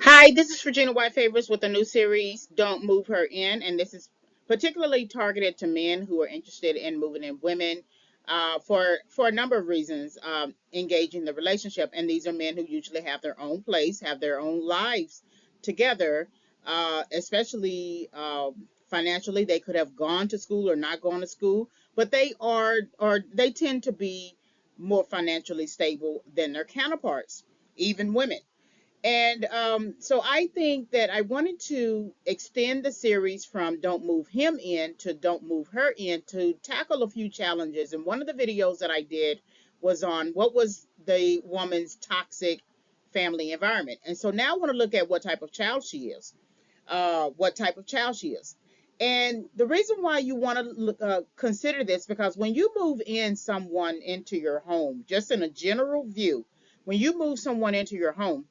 Hi, this is Regina White Favors with a new series, Don't Move Her In. And this is particularly targeted to men who are interested in moving in women for a number of reasons, engaging the relationship. And these are men who usually have their own place, have their own lives together, especially financially. They could have gone to school or not gone to school, but they tend to be more financially stable than their counterparts, even women. And so I think that I wanted to extend the series from Don't Move Him In to Don't Move Her In to tackle a few challenges. And one of the videos that I did was on what was the woman's toxic family environment. And so now I want to look at what type of child she is, what type of child she is. And the reason why you want to consider this, because when you move in someone into your home, just in a general view, when you move someone into your home,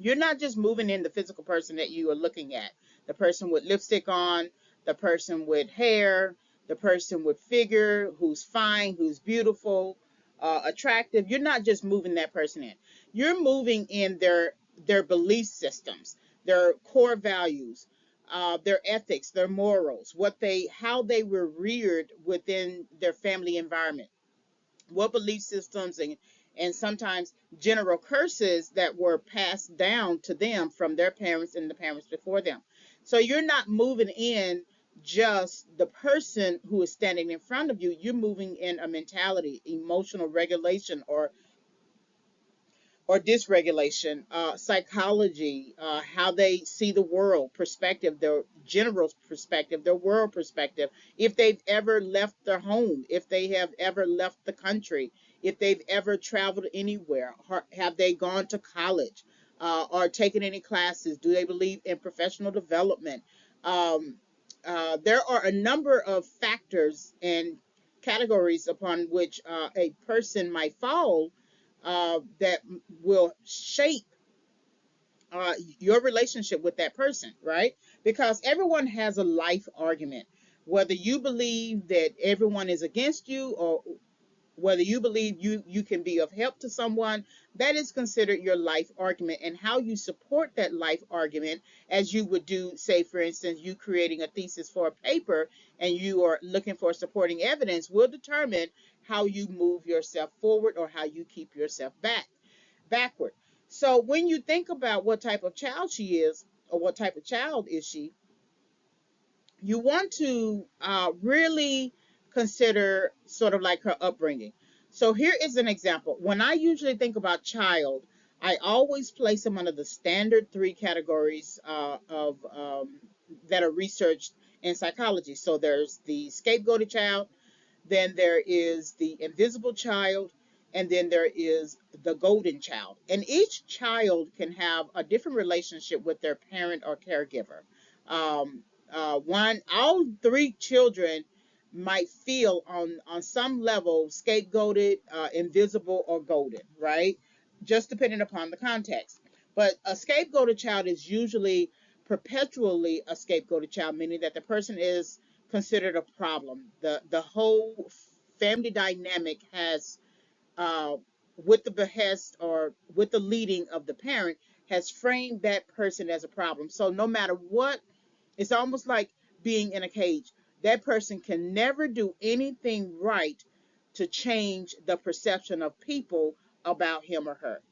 you're not just moving in the physical person that you are looking at, the person with lipstick on, the person with hair, the person with figure, who's fine, who's beautiful, attractive. You're not just moving that person in. You're moving in their belief systems, their core values, their ethics, their morals, how they were reared within their family environment, what belief systems and sometimes general curses that were passed down to them from their parents and the parents before them. So you're not moving in just the person who is standing in front of you. You're moving in a mentality, emotional regulation, or dysregulation, psychology, how they see the world, perspective, their general perspective, their world perspective, if they've ever left their home, if they have ever left the country, if they've ever traveled anywhere, have they gone to college, or taken any classes, do they believe in professional development. Um, there are a number of factors and categories upon which a person might fall, that will shape your relationship with that person, right? Because everyone has a life argument. Whether you believe that everyone is against you, or whether you believe you can be of help to someone, that is considered your life argument. And how you support that life argument, as you would do, say, for instance, you creating a thesis for a paper and you are looking for supporting evidence, will determine how you move yourself forward or how you keep yourself backward. So when you think about what type of child she is, or what type of child is she, you want to really consider sort of like her upbringing. So here is an example. When I usually think about child, I always place them under the standard three categories of that are researched in psychology. So there's the scapegoated child, then there is the invisible child, and then there is the golden child. And each child can have a different relationship with their parent or caregiver. All three children might feel on some level scapegoated, invisible, or golden, right? Just depending upon the context. But a scapegoated child is usually perpetually a scapegoated child, meaning that the person is considered a problem. The whole family dynamic has, uh, with the behest or with the leading of the parent, has framed that person as a problem. So no matter what, it's almost like being in a cage. That person can never do anything right to change the perception of people about him or her,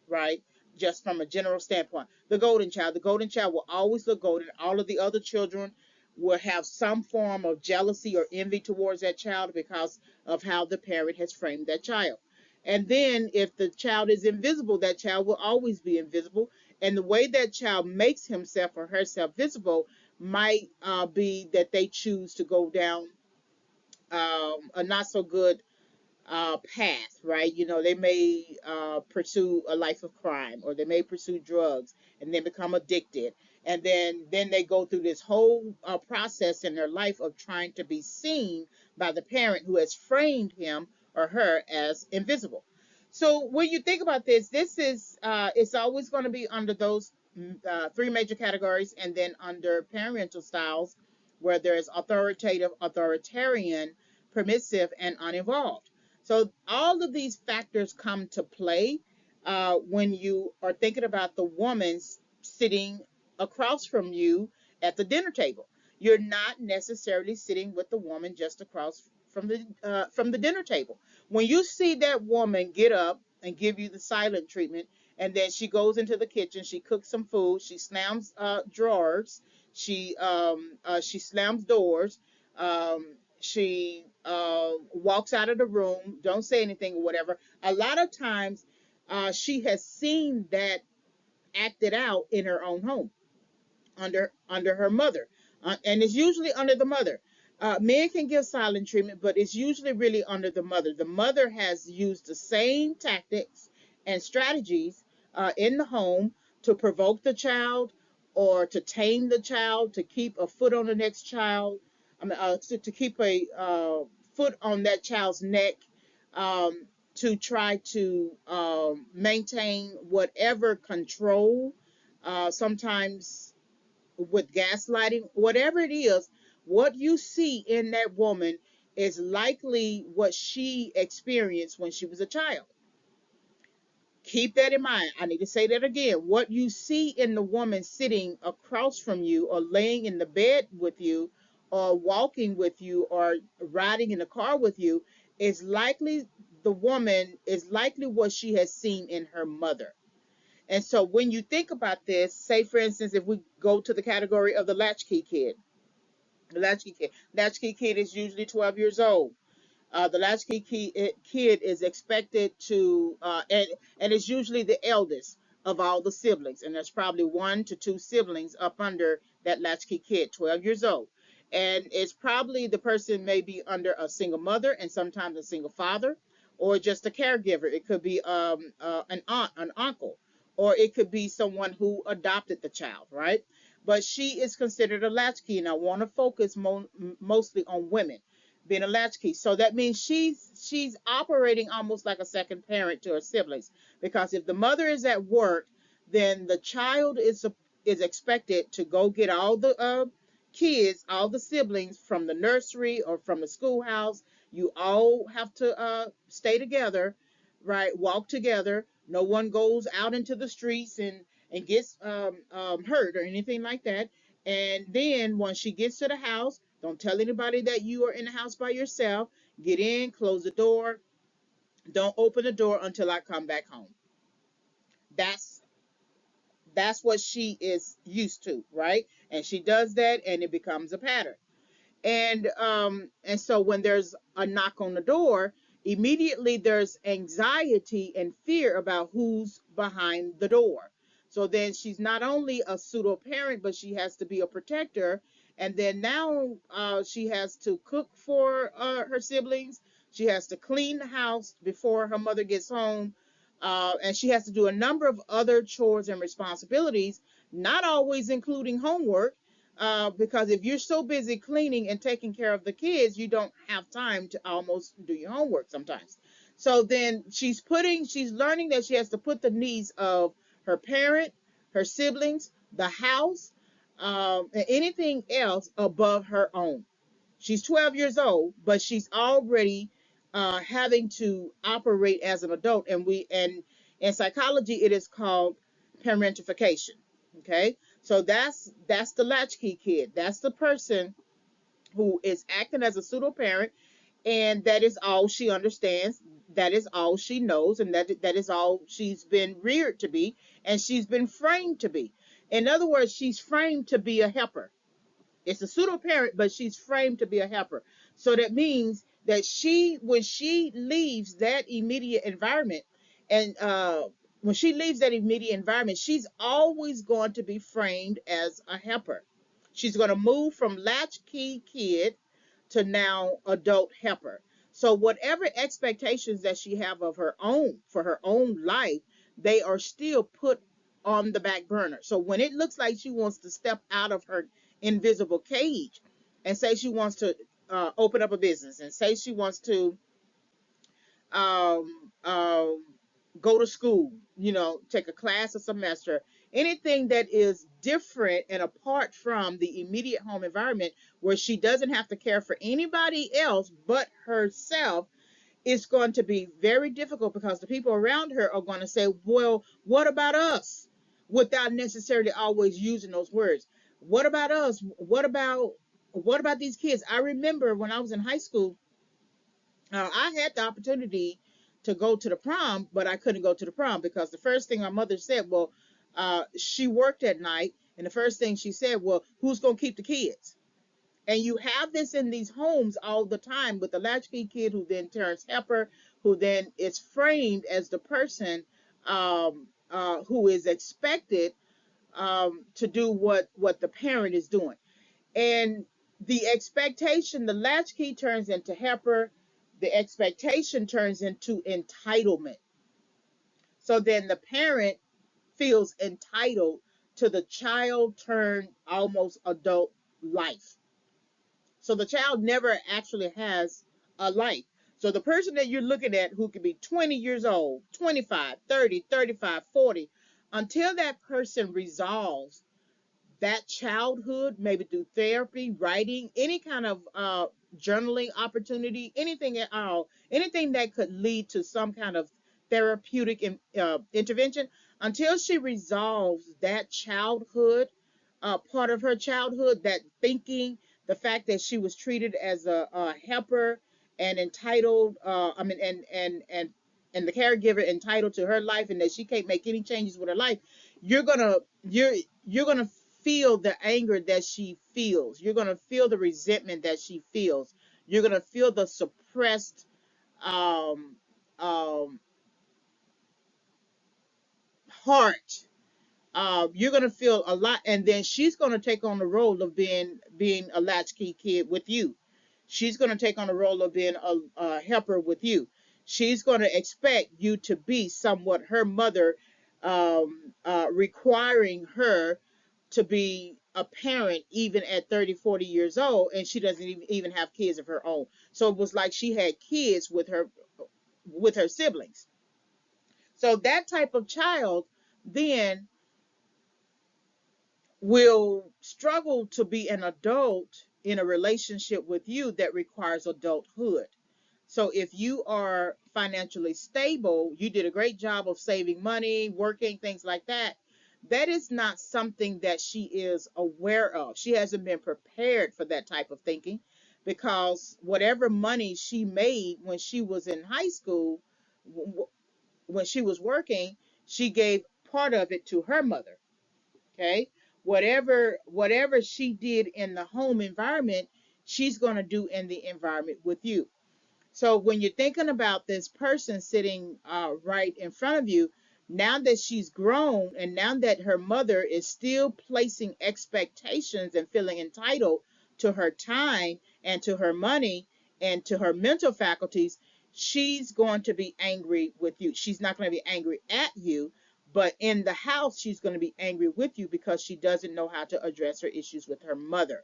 right? Just from a general standpoint. The golden child will always look golden. All of the other children will have some form of jealousy or envy towards that child because of how the parent has framed that child. And then if the child is invisible, that child will always be invisible. And the way that child makes himself or herself visible might be that they choose to go down a not so good path, right? You know, they may pursue a life of crime, or they may pursue drugs and then become addicted. And then they go through this whole process in their life of trying to be seen by the parent who has framed him or her as invisible. So when you think about this is it's always going to be under those three major categories, and then under parental styles, where there's authoritative, authoritarian, permissive, and uninvolved. So all of these factors come to play when you are thinking about the woman's sitting across from you at the dinner table. You're not necessarily sitting with the woman just across from the dinner table. When you see that woman get up and give you the silent treatment, and then she goes into the kitchen, she cooks some food, she slams drawers, she slams doors, she walks out of the room, don't say anything or whatever. A lot of times, she has seen that acted out in her own home under her mother, and it's usually under the mother. Men can give silent treatment, but it's usually really under the mother. The mother has used the same tactics and strategies in the home to provoke the child or to tame the child, to keep a foot on the next child, to keep a foot on that child's neck, to try to maintain whatever control, sometimes with gaslighting, whatever it is. What you see in that woman is likely what she experienced when she was a child. Keep that in mind. I need to say that again. What you see in the woman sitting across from you, or laying in the bed with you, or walking with you, or riding in the car with you, is likely what she has seen in her mother. And so when you think about this, say for instance, if we go to the category of the latchkey kid, latchkey kid is usually 12 years old. The kid is expected to, and it's usually the eldest of all the siblings, and there's probably one to two siblings up under that latchkey kid, 12 years old. And it's probably the person may be under a single mother and sometimes a single father, or just a caregiver. It could be an aunt, an uncle, or it could be someone who adopted the child, right? But she is considered a latchkey, and I want to focus mostly on women being a latchkey. So that means she's operating almost like a second parent to her siblings, because if the mother is at work, then the child is expected to go get all the kids, all the siblings from the nursery or from the schoolhouse. You all have to stay together, right? Walk together. No one goes out into the streets and gets hurt or anything like that. And then once she gets to the house, don't tell anybody that you are in the house by yourself. Get in, close the door. Don't open the door until I come back home. That's that's what she is used to, right? And she does that, and it becomes a pattern. And so when there's a knock on the door, immediately there's anxiety and fear about who's behind the door. So then she's not only a pseudo parent, but she has to be a protector. And then now she has to cook for her siblings. She has to clean the house before her mother gets home. And she has to do a number of other chores and responsibilities, not always including homework, because if you're so busy cleaning and taking care of the kids, you don't have time to almost do your homework sometimes. So then she's learning that she has to put the needs of her parent, her siblings, the house, and anything else above her own. She's 12 years old, but she's already having to operate as an adult, and in psychology it is called parentification. Okay, so that's the latchkey kid. That's the person who is acting as a pseudo parent, and that is all she understands. That is all she knows, and that is all she's been reared to be, and she's been framed to be. In other words, she's framed to be a helper. It's a pseudo parent, but she's framed to be a helper. So that means that when she leaves that immediate environment, and when she leaves that immediate environment, she's always going to be framed as a helper. She's going to move from latchkey kid to now adult helper. So whatever expectations that she have of her own for her own life, they are still put on the back burner. So when it looks like she wants to step out of her invisible cage and say she wants to open up a business, and say she wants to um, um, go to school, take a class a semester, anything that is different and apart from the immediate home environment, where she doesn't have to care for anybody else but herself, is going to be very difficult, because the people around her are going to say, well, what about us? without necessarily always using those words. What about us? What about these kids? I remember when I was in high school, I had the opportunity to go to the prom, but I couldn't go to the prom because the first thing my mother said, well, she worked at night, and the first thing she said, well, who's going to keep the kids? And you have this in these homes all the time with the latchkey kid who then turns helper, who then is framed as the person who is expected to do what the parent is doing. And the expectation, the latchkey turns into helper, the expectation turns into entitlement. So then the parent feels entitled to the child turned almost adult life. So the child never actually has a life. So the person that you're looking at who could be 20 years old, 25, 30, 35, 40, until that person resolves that childhood, maybe through therapy, writing, any kind of journaling opportunity, anything at all, anything that could lead to some kind of therapeutic intervention, until she resolves that childhood, part of her childhood, that thinking, the fact that she was treated as a helper and entitled, and the caregiver entitled to her life, and that she can't make any changes with her life, you're gonna you're you're gonna feel the anger that she feels. You're gonna feel the resentment that she feels. You're gonna feel the suppressed um, um, heart. You're gonna feel a lot, and then she's gonna take on the role of being a latchkey kid with you. She's gonna take on the role of being a helper with you. She's gonna expect you to be somewhat her mother, requiring her to be a parent even at 30, 40 years old, and she doesn't even have kids of her own. So it was like she had kids with her siblings. So that type of child then will struggle to be an adult in a relationship with you that requires adulthood. So if you are financially stable, you did a great job of saving money, working, things like that. That is not something that she is aware of. She hasn't been prepared for that type of thinking, because whatever money she made when she was in high school, when she was working, she gave part of it to her mother. Okay, whatever she did in the home environment, she's going to do in the environment with you. So when you're thinking about this person sitting right in front of you, now that she's grown and now that her mother is still placing expectations and feeling entitled to her time and to her money and to her mental faculties, she's going to be angry with you. She's not going to be angry at you, but in the house, she's going to be angry with you because she doesn't know how to address her issues with her mother.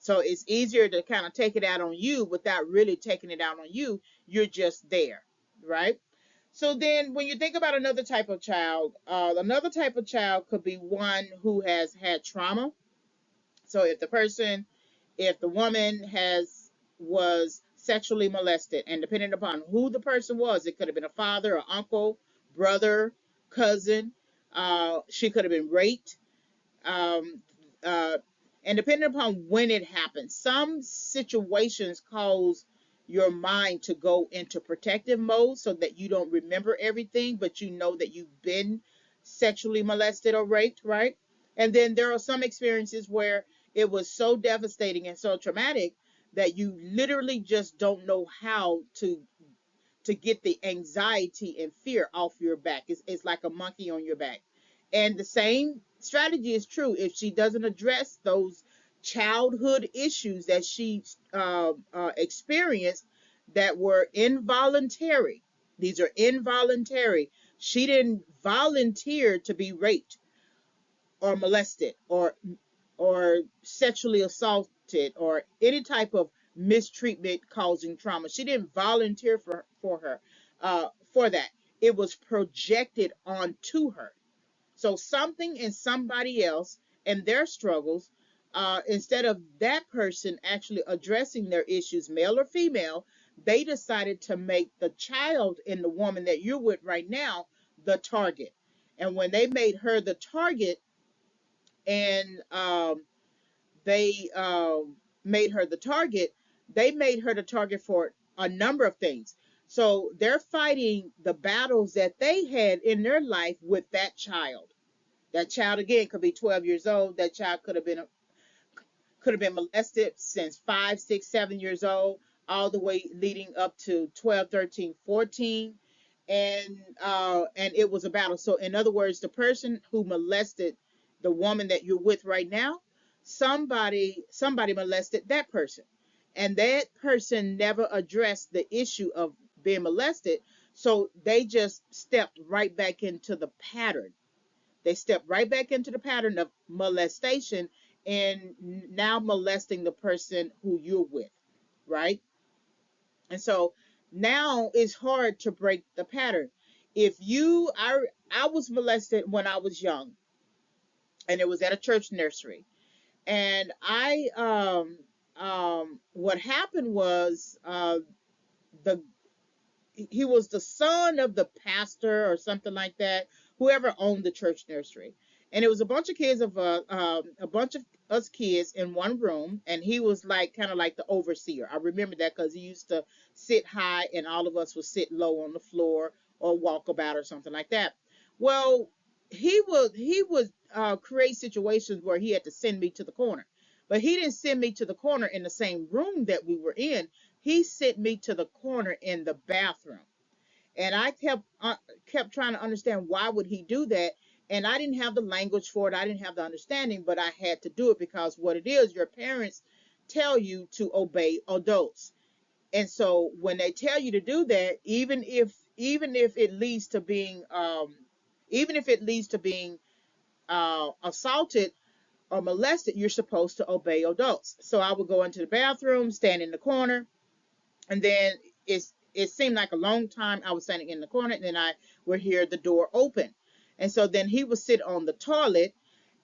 So it's easier to kind of take it out on you without really taking it out on you. You're just there, right? So then when you think about another type of child could be one who has had trauma. So if the woman was sexually molested, and depending upon who the person was, it could have been a father, or uncle, brother, cousin. She could have been raped. um, uh, and depending upon when it happens, some situations cause your mind to go into protective mode so that you don't remember everything, but you know that you've been sexually molested or raped, right? And then there are some experiences where it was so devastating and so traumatic that you literally just don't know how to get the anxiety and fear off your back. It's like a monkey on your back. And the same strategy is true if she doesn't address those childhood issues that she experienced that were involuntary. These are involuntary. She didn't volunteer to be raped or molested or sexually assaulted or any type of mistreatment causing trauma. She didn't volunteer for that. It was projected onto her. So something in somebody else and their struggles, instead of that person actually addressing their issues, male or female, they decided to make the child in the woman that you're with right now the target. And when they made her the target, and they made her the target, they made her the target for a number of things. So they're fighting the battles that they had in their life with that child. That child, again, could be 12 years old. That child could have been molested since 5, 6, 7 years old, all the way leading up to 12, 13, 14. And it was a battle. So in other words, the person who molested the woman that you're with right now, somebody molested that person. And that person never addressed the issue of being molested. So they just stepped right back into the pattern. They step right back into the pattern of molestation and now molesting the person who you're with, right? And so now it's hard to break the pattern. If you, I was molested when I was young, and it was at a church nursery. And what happened was, the he was the son of the pastor or something like that, whoever owned the church nursery. And it was a bunch of kids a bunch of us kids in one room, and he was like kind of like the overseer. I remember that because he used to sit high, and all of us would sit low on the floor or walk about or something like that. Well, he would create situations where he had to send me to the corner, but he didn't send me to the corner in the same room that we were in. He sent me to the corner in the bathroom. And I kept trying to understand why would he do that. And I didn't have the language for it. I didn't have the understanding, but I had to do it because what it is, your parents tell you to obey adults. And so when they tell you to do that, even if it leads to being assaulted or molested, you're supposed to obey adults. So I would go into the bathroom, stand in the corner, and then it seemed like a long time I was standing in the corner, and then I would hear the door open. And so then he would sit on the toilet,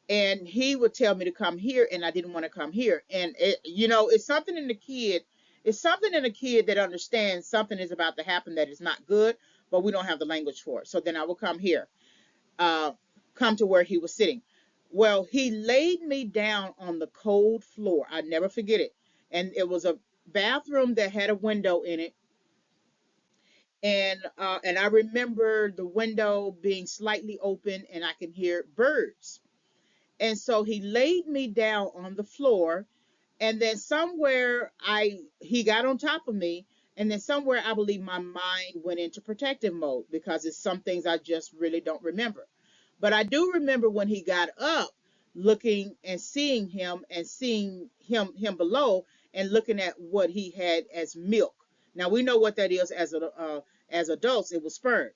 and he would tell me to come here, and I didn't want to come here. And it's something in the kid that understands something is about to happen that is not good, but we don't have the language for it. So then I would come here, uh, come to where he was sitting. Well, he laid me down on the cold floor. I never forget it. And it was a bathroom that had a window in it, and I remember the window being slightly open, and I can hear birds. And so he laid me down on the floor, and then somewhere I he got on top of me, and then somewhere I believe my mind went into protective mode because it's some things I just really don't remember. But I do remember when he got up, looking and seeing him, and seeing him below, and looking at what he had as milk. Now we know what that is as adults. It was sperm,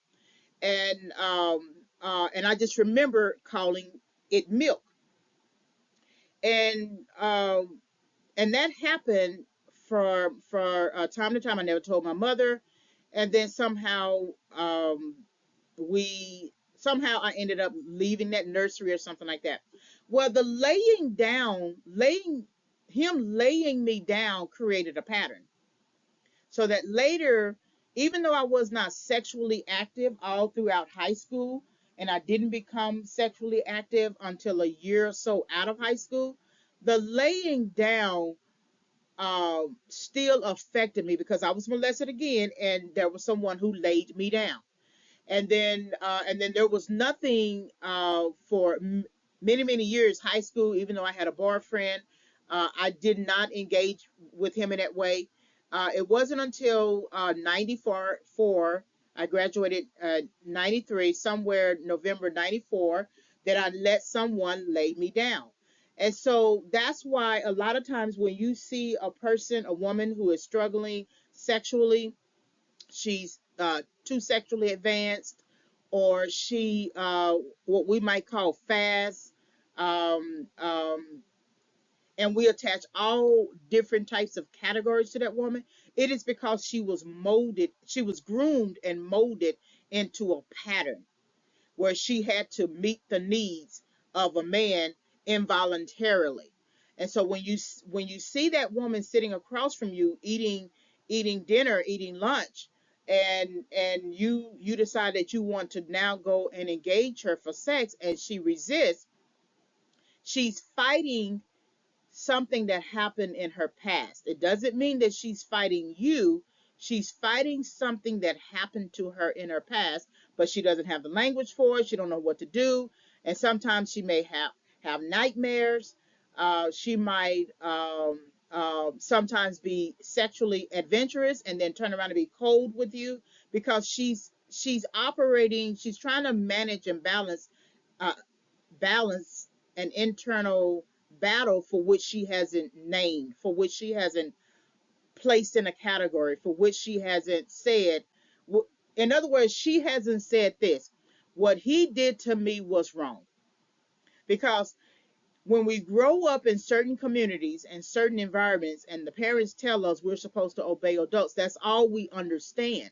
and I just remember calling it milk, and um, and that happened for time to time. I never told my mother, and then we somehow I ended up leaving that nursery or something like that. Well, the laying me down created a pattern, so that later, even though I was not sexually active all throughout high school, and I didn't become sexually active until a year or so out of high school, the laying down still affected me because I was molested again, and there was someone who laid me down. And then there was nothing for many years. High school, even though I had a boyfriend, I did not engage with him in that way. It wasn't until 94, I graduated 93, somewhere November 94, that I let someone lay me down. And so that's why a lot of times when you see a woman who is struggling sexually, she's too sexually advanced, or she what we might call fast, um, um, and we attach all different types of categories to that woman. It is because she was groomed and molded into a pattern where she had to meet the needs of a man involuntarily. And so when you see that woman sitting across from you eating dinner, eating lunch, and you decide that you want to now go and engage her for sex, and she resists. She's fighting something that happened in her past. It doesn't mean that she's fighting you. She's fighting something that happened to her in her past, but she doesn't have the language for it. She don't know what to do, and sometimes she may have nightmares. She might sometimes be sexually adventurous and then turn around and be cold with you because she's operating. She's trying to manage and uh, balance an internal battle for which she hasn't named, for which she hasn't placed in a category, for which she hasn't said. In other words, she hasn't said this: what he did to me was wrong. Because when we grow up in certain communities and certain environments, and the parents tell us we're supposed to obey adults, that's all we understand.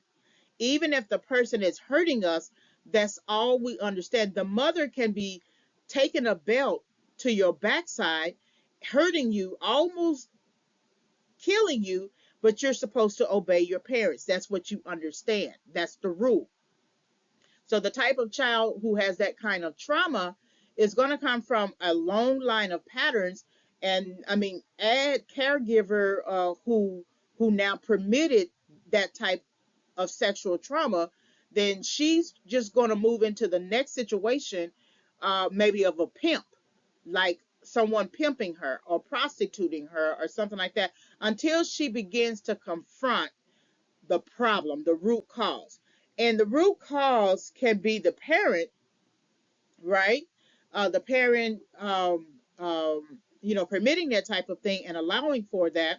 Even if the person is hurting us, that's all we understand. The mother can be taking a belt to your backside, hurting you, almost killing you, but you're supposed to obey your parents. That's what you understand. That's the rule. So the type of child who has that kind of trauma is going to come from a long line of patterns. And I mean, add caregiver who now permitted that type of sexual trauma, then she's just going to move into the next situation, maybe of a pimp, like someone pimping her or prostituting her or something like that, until she begins to confront the problem, the root cause. And the root cause can be the parent, right? The parent, permitting that type of thing and allowing for that,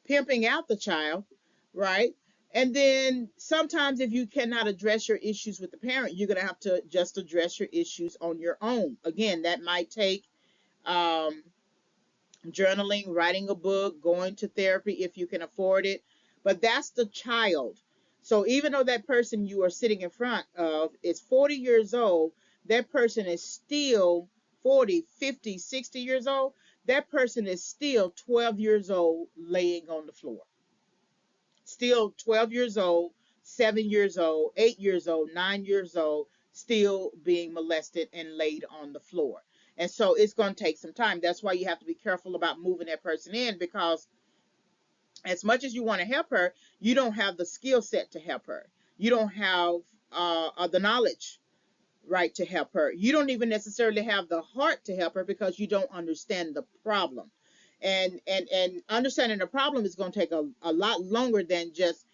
pimping out the child, right? And then sometimes if you cannot address your issues with the parent, you're going to have to just address your issues on your own. Again, that might take um, journaling, writing a book, going to therapy if you can afford it. But that's the child. So even though that person you are sitting in front of is 40 years old, that person is still 40, 50, 60 years old. That person is still 12 years old laying on the floor. Still 12 years old, 7 years old, 8 years old, 9 years old, still being molested and laid on the floor. And so it's going to take some time. That's why you have to be careful about moving that person in, because as much as you want to help her, you don't have the skill set to help her. You don't have the knowledge, right, to help her. You don't even necessarily have the heart to help her because you don't understand the problem. And understanding the problem is going to take a lot longer than just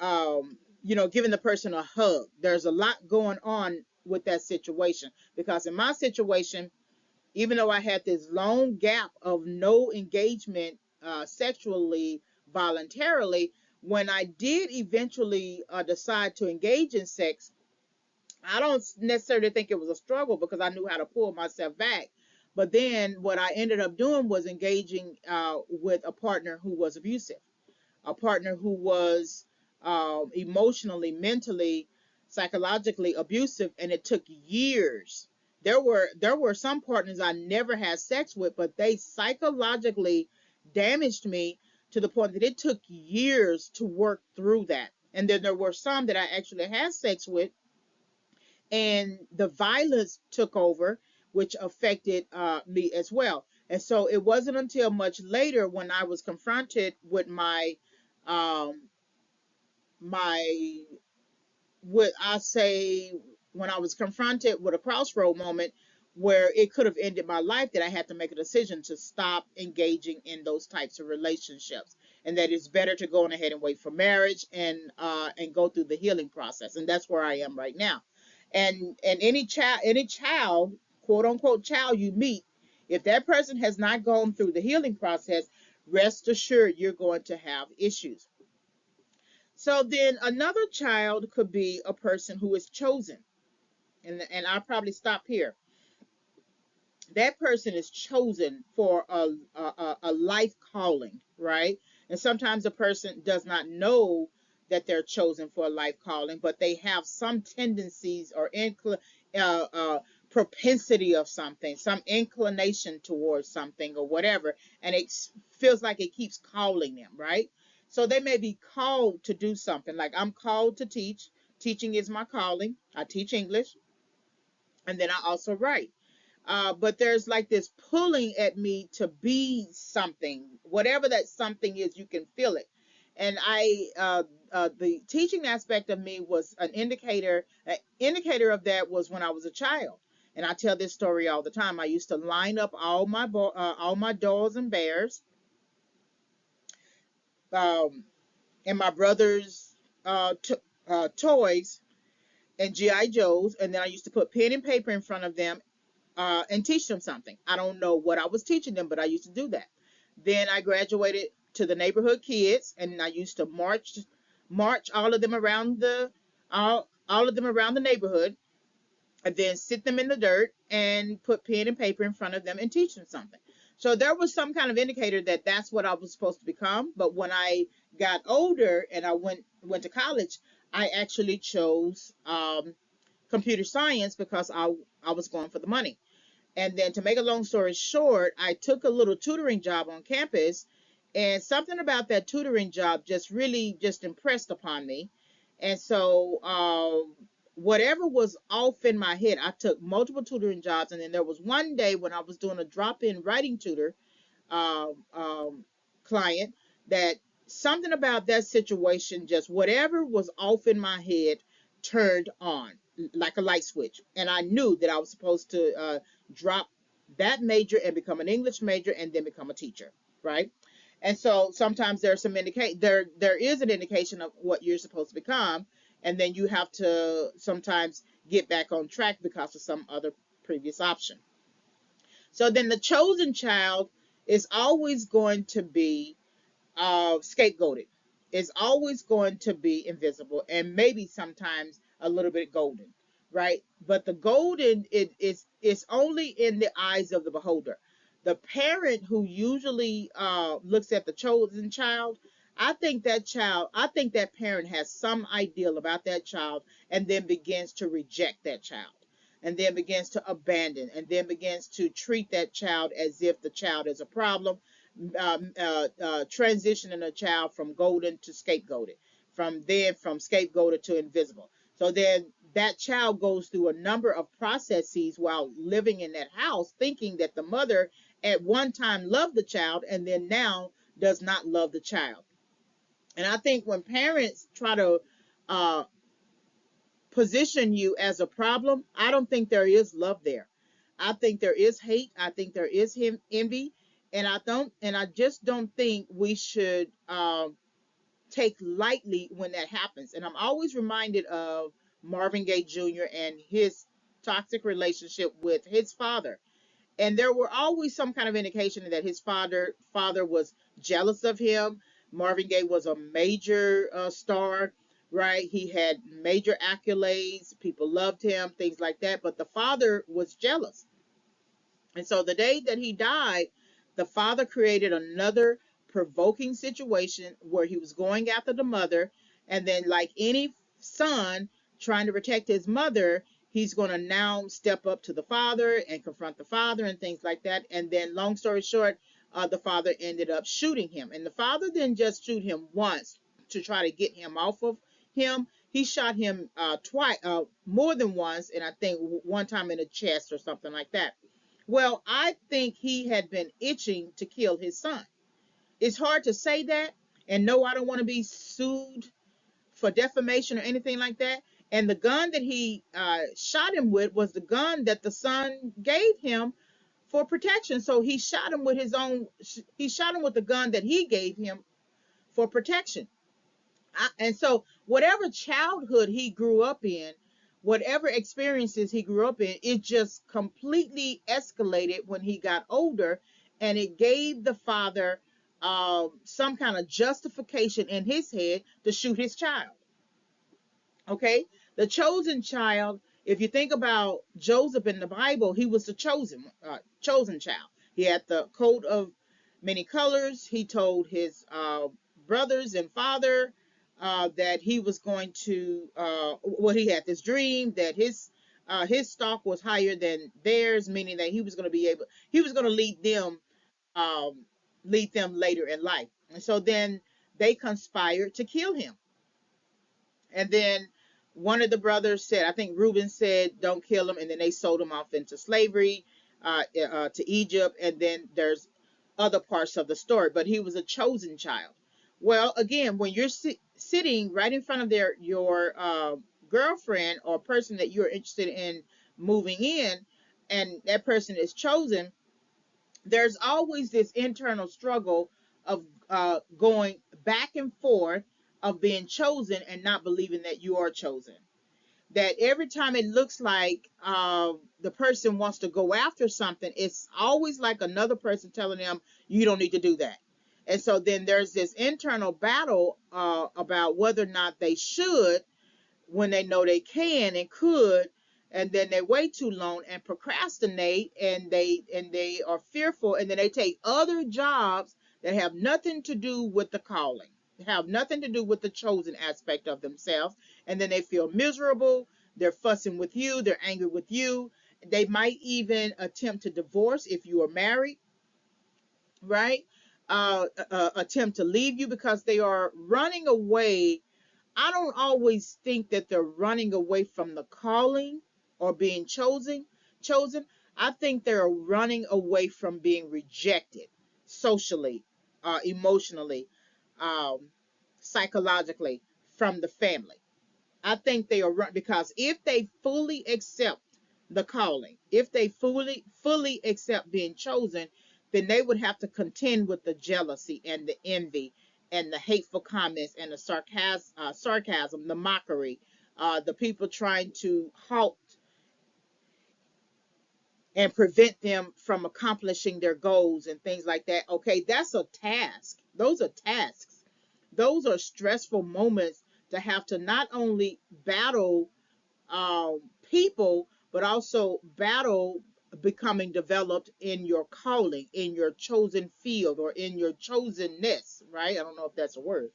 giving the person a hug. There's a lot going on with that situation, because in my situation, even though I had this long gap of no engagement sexually voluntarily, when I did eventually decide to engage in sex, I don't necessarily think it was a struggle because I knew how to pull myself back. But then what I ended up doing was engaging with a partner who was abusive, a partner who was emotionally, mentally, psychologically abusive, and it took years. There were some partners I never had sex with, but they psychologically damaged me to the point that it took years to work through that. And then there were some that I actually had sex with, and the violence took over, which affected me as well. And so it wasn't until much later when I was confronted with um, my what I say when I was confronted with a crossroad moment where it could have ended my life, that I had to make a decision to stop engaging in those types of relationships, and that it's better to go on ahead and wait for marriage and go through the healing process. And that's where I am right now. And any child, quote unquote child you meet, if that person has not gone through the healing process, rest assured you're going to have issues. So then another child could be a person who is chosen. And I'll probably stop here. That person is chosen for a life calling, right? And sometimes a person does not know that they're chosen for a life calling, but they have some tendencies or propensity of something, some inclination towards something or whatever, and it feels like it keeps calling them, right? So they may be called to do something. Like I'm called to teach. Teaching is my calling. I teach English, and then I also write. But there's like this pulling at me to be something, whatever that something is. You can feel it, and the teaching aspect of me was an indicator. An indicator of that was when I was a child, and I tell this story all the time. I used to line up all my dolls and bears, um, and my brother's toys and GI Joes, and then I used to put pen and paper in front of them and teach them something. I don't know what I was teaching them, but I used to do that. Then I graduated to the neighborhood kids, and I used to march all of them around the neighborhood, and then sit them in the dirt and put pen and paper in front of them and teach them something. So there was some kind of indicator that that's what I was supposed to become. But when I got older and I went to college, I actually chose computer science because I was going for the money. And then to make a long story short, I took a little tutoring job on campus, and something about that tutoring job just really just impressed upon me. And so whatever was off in my head, I took multiple tutoring jobs, and then there was one day when I was doing a drop-in writing tutor um, um, client that something about that situation, just whatever was off in my head, turned on like a light switch. And I knew that I was supposed to drop that major and become an English major and then become a teacher, right? And so sometimes there's some there is an indication of what you're supposed to become, and then you have to sometimes get back on track because of some other previous option. So then the chosen child is always going to be scapegoated. Is always going to be invisible and maybe sometimes a little bit golden, right? But the golden is only in the eyes of the beholder. The parent who usually looks at the chosen child, I think that parent has some ideal about that child and then begins to reject that child and then begins to abandon and then begins to treat that child as if the child is a problem, transitioning a child from golden to scapegoated, from scapegoated to invisible. So then that child goes through a number of processes while living in that house, thinking that the mother at one time loved the child and then now does not love the child. And I think when parents try to uh, position you as a problem, I don't think there is love there. I think there is hate. I think there is him envy, and I just don't think we should take lightly when that happens. And I'm always reminded of Marvin Gaye Jr. and his toxic relationship with his father. And there were always some kind of indication that his father was jealous of him. Marvin Gaye was a major star, right? He had major accolades. People loved him, things like that. But the father was jealous. And so the day that he died, the father created another provoking situation where he was going after the mother. And then, like any son trying to protect his mother, he's going to now step up to the father and confront the father and things like that. And then, long story short, the father ended up shooting him. And the father didn't just shoot him once to try to get him off of him. He shot him twice, more than once, and I think one time in the chest or something like that. Well, I think he had been itching to kill his son. It's hard to say that, and no, I don't want to be sued for defamation or anything like that. And the gun that he shot him with was the gun that the son gave him for protection. So he shot him with he shot him with the gun that he gave him for protection. And so whatever childhood he grew up in, whatever experiences he grew up in, it just completely escalated when he got older, and it gave the father some kind of justification in his head to shoot his child. Okay, the chosen child. If you think about Joseph in the Bible, he was the chosen child. He had the coat of many colors. He told his brothers and father that he was going to. Well, he had this dream that his stock was higher than theirs, meaning that he was going to be able. He was going to um, lead them later in life. And so then they conspired to kill him. And then one of the brothers said, I think Reuben said, don't kill him. And then they sold him off into slavery to Egypt. And then there's other parts of the story. But he was a chosen child. Well, again, when you're sitting right in front of your girlfriend or person that you're interested in moving in, and that person is chosen, there's always this internal struggle of going back and forth of being chosen and not believing that you are chosen. That every time it looks like the person wants to go after something, it's always like another person telling them, you don't need to do that. And so then there's this internal battle about whether or not they should, when they know they can and could, and then they wait too long and procrastinate, and they are fearful, and then they take other jobs that have nothing to do with the calling, have nothing to do with the chosen aspect of themselves, and then they feel miserable. They're fussing with you, they're angry with you. They might even attempt to divorce if you are married, right? Attempt to leave you because they are running away. I don't always think that they're running away from the calling or being chosen. I think they're running away from being rejected socially, emotionally, um, psychologically from the family. I think they are run because if they fully accept the calling, if they fully accept being chosen, then they would have to contend with the jealousy and the envy and the hateful comments and the sarcasm, the mockery, the people trying to halt and prevent them from accomplishing their goals and things like that. Okay, that's a task. Those are tasks. Those are stressful moments to have to not only battle people, but also battle becoming developed in your calling, in your chosen field, or in your chosenness, right? I don't know if that's a word,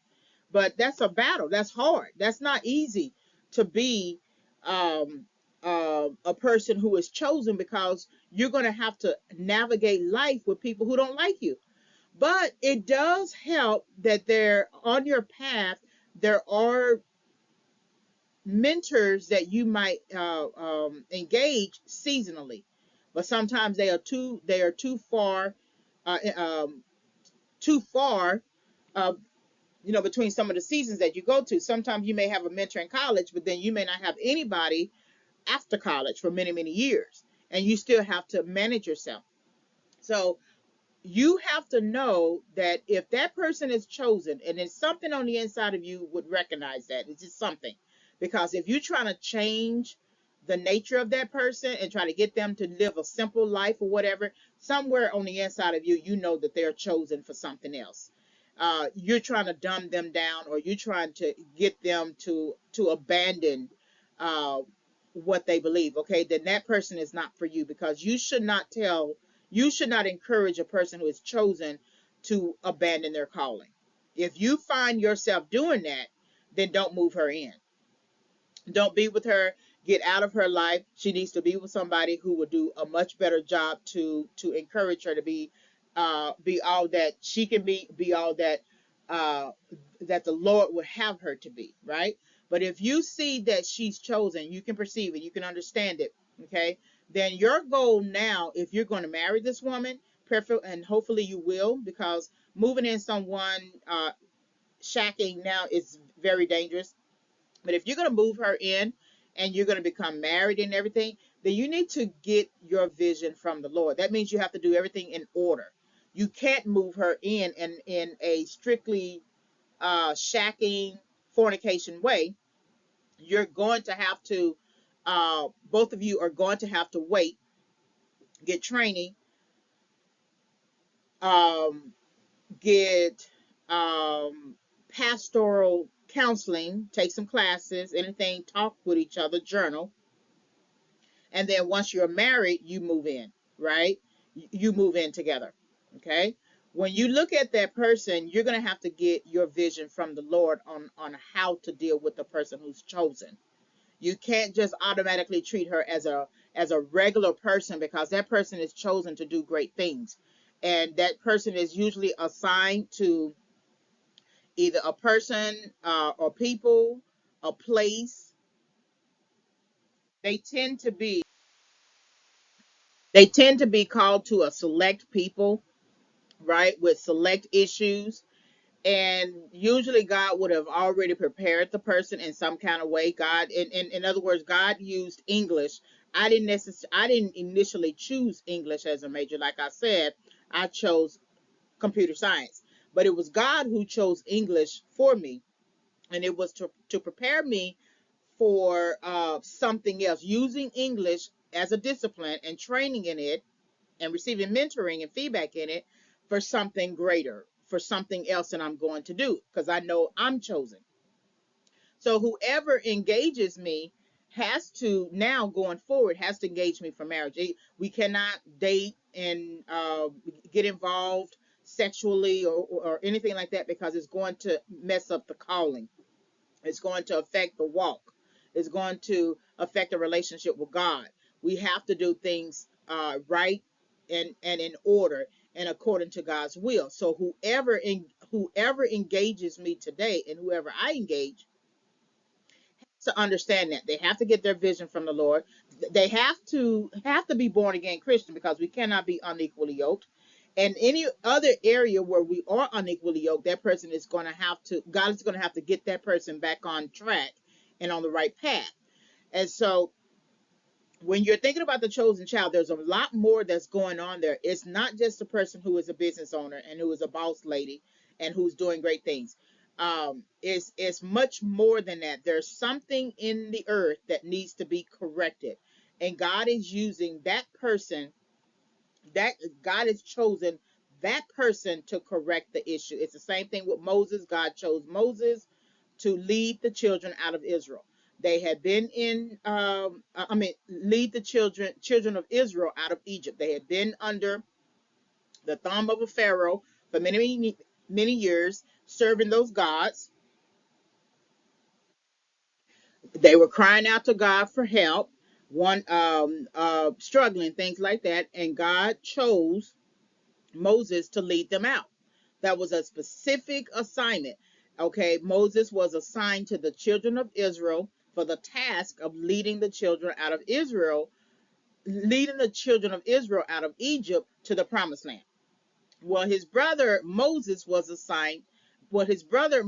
but that's a battle. That's hard. That's not easy to be um, a person who is chosen, because you're going to have to navigate life with people who don't like you. But it does help that there on your path there are mentors that you might engage seasonally, but sometimes they are uh, um, too far, uh, between some of the seasons that you go to. Sometimes you may have a mentor in college, but then you may not have anybody after college for many years, and you still have to manage yourself. So you have to know that if that person is chosen, and it's something on the inside of you would recognize that it's just something, because if you're trying to change the nature of that person and try to get them to live a simple life or whatever, somewhere on the inside of you, you know that they're chosen for something else. You're trying to dumb them down, or you're trying to get them to abandon uh, what they believe. Okay, then that person is not for you, because you should not encourage a person who is chosen to abandon their calling. If you find yourself doing that, then don't move her in. Don't be with her. Get out of her life. She needs to be with somebody who will do a much better job to encourage her to be all that she can be all that uh, that the Lord would have her to be, right? But if you see that she's chosen, you can perceive it, you can understand it, okay? Then your goal now, if you're going to marry this woman, perfect, and hopefully you will, because moving in someone shacking now is very dangerous. But if you're going to move her in and you're going to become married and everything, then you need to get your vision from the Lord. That means you have to do everything in order. You can't move her in a strictly shacking, fornication way. You're going to have to, both of you are going to have to wait, get training, um, get pastoral counseling, take some classes, anything, talk with each other, journal. And then once you're married, you move in, right? You move in together. Okay. When you look at that person, you're going to have to get your vision from the Lord on how to deal with the person who's chosen. You can't just automatically treat her as a regular person, because that person is chosen to do great things. And that person is usually assigned to either a person or people, a place. They tend to be they tend to be called to a select people, right, with select issues. And usually God would have already prepared the person in some kind of way. In other words, God used English. I didn't initially choose English as a major. Like I said, I chose computer science, but it was God who chose English for me, and it was to prepare me for something else, using English as a discipline and training in it and receiving mentoring and feedback in it for something greater, for something else that I'm going to do, because I know I'm chosen. So whoever engages me has to, now going forward, has to engage me for marriage. We cannot date and get involved sexually or anything like that, because it's going to mess up the calling. It's going to affect the walk. It's going to affect the relationship with God. We have to do things right and in order and according to God's will. So whoever engages me today, and whoever I engage, to understand that they have to get their vision from the Lord. They have to be born again Christian, because we cannot be unequally yoked. And any other area where we are unequally yoked, that person is going to have to, God is going to have to get that person back on track and on the right path. And so when you're thinking about the chosen child, there's a lot more that's going on there. It's not just a person who is a business owner and who is a boss lady and who's doing great things. It's much more than that. There's something in the earth that needs to be corrected, and God is using that person. That God has chosen that person to correct the issue. It's the same thing with Moses. God chose Moses to lead the children out of Israel. They had been in, lead the children of Israel out of Egypt. They had been under the thumb of a Pharaoh for many years, serving those gods. They were crying out to God for help, struggling, things like that. And God chose Moses to lead them out. That was a specific assignment. Okay, Moses was assigned to the children of Israel for the task of leading the children of Israel out of Egypt to the promised land. Well, his brother Moses was assigned. Well, his brother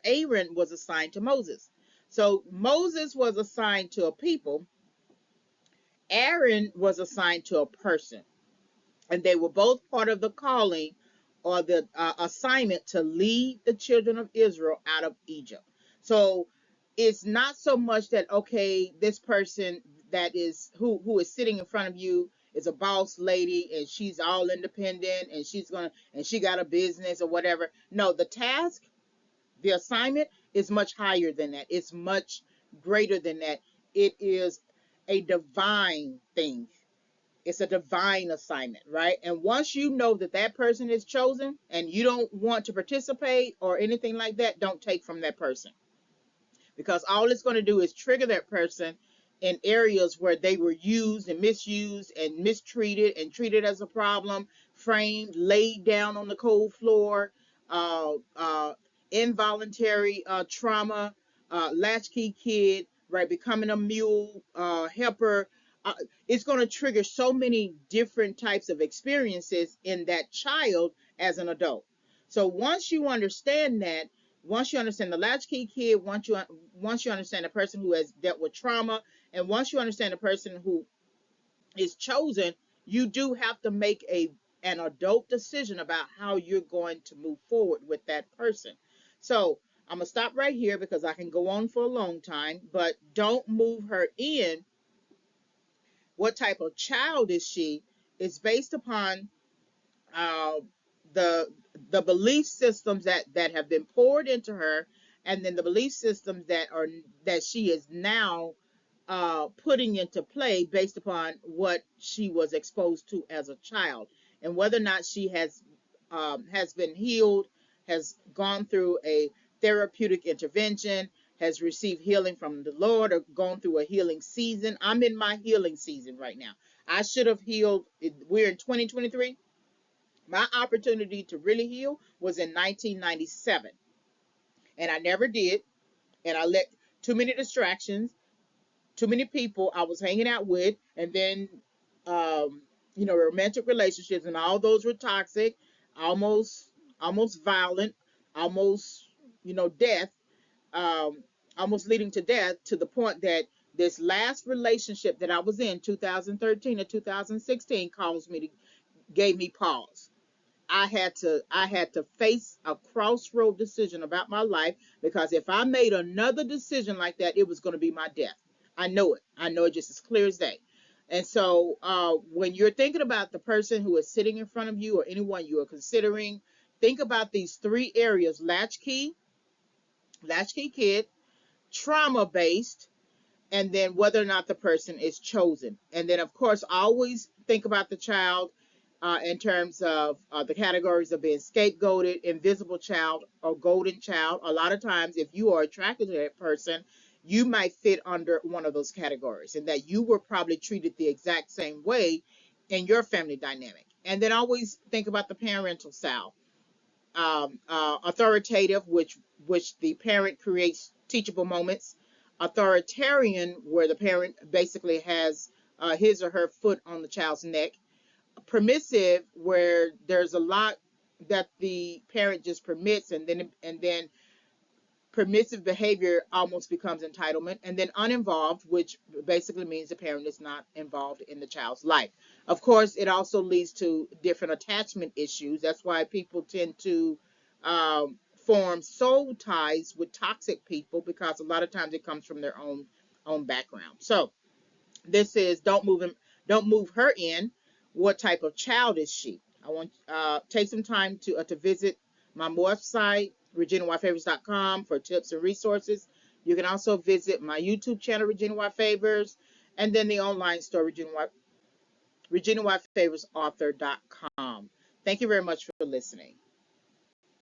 Aaron was assigned to Moses. So Moses was assigned to a people. Aaron was assigned to a person, and they were both part of the calling or the assignment to lead the children of Israel out of Egypt. So it's not so much that, okay, this person that is who is sitting in front of you is a boss lady and she's all independent and she got a business or whatever. No, the task, the assignment is much higher than that. It's much greater than that. It is a divine thing. It's a divine assignment, right? And once you know that that person is chosen and you don't want to participate or anything like that, don't take from that person, because all it's going to do is trigger that person in areas where they were used and misused and mistreated and treated as a problem, framed, laid down on the cold floor, uh, involuntary trauma, latchkey kid, right, becoming a mule helper. Uh, it's going to trigger so many different types of experiences in that child as an adult. So once you understand the latchkey kid, once you understand the person who has dealt with trauma, and once you understand the person who is chosen, you do have to make an adult decision about how you're going to move forward with that person. So I'm gonna stop right here because I can go on for a long time, but don't move her in. What type of child is she? Is based upon uh, the the belief systems that have been poured into her, and then the belief systems that she is now putting into play based upon what she was exposed to as a child, and whether or not she has been healed, has gone through a therapeutic intervention, has received healing from the Lord, or gone through a healing season. I'm in my healing season right now. I should have healed. We're in 2023. My opportunity to really heal was in 1997, and I never did. And I let too many distractions, too many people I was hanging out with, and then, um, romantic relationships, and all those were toxic, almost, almost violent, almost, death, um, almost leading to death, to the point that this last relationship that I was in, 2013 to 2016, gave me pause. I had to face a crossroad decision about my life, because if I made another decision like that, it was going to be my death. I know it. I know it just as clear as day. And so, when you're thinking about the person who is sitting in front of you, or anyone you are considering, think about these three areas: latchkey kid, trauma based, and then whether or not the person is chosen. And then, of course, always think about the child, in terms of the categories of being scapegoated, invisible child, or golden child. A lot of times, if you are attracted to that person, you might fit under one of those categories, and that you were probably treated the exact same way in your family dynamic. And then always think about the parental style: authoritative, which the parent creates teachable moments; authoritarian, where the parent basically has his or her foot on the child's neck; permissive, where there's a lot that the parent just permits, and then permissive behavior almost becomes entitlement; and then uninvolved, which basically means the parent is not involved in the child's life. Of course, it also leads to different attachment issues. That's why people tend to form soul ties with toxic people, because a lot of times it comes from their own background. So this is don't move her in. What type of child is she? I want take some time to visit my website, reginawhitefavors.com, for tips and resources. You can also visit my YouTube channel, Regina White Favors, and then the online store, Regina White Favors author.com. Thank you very much for listening.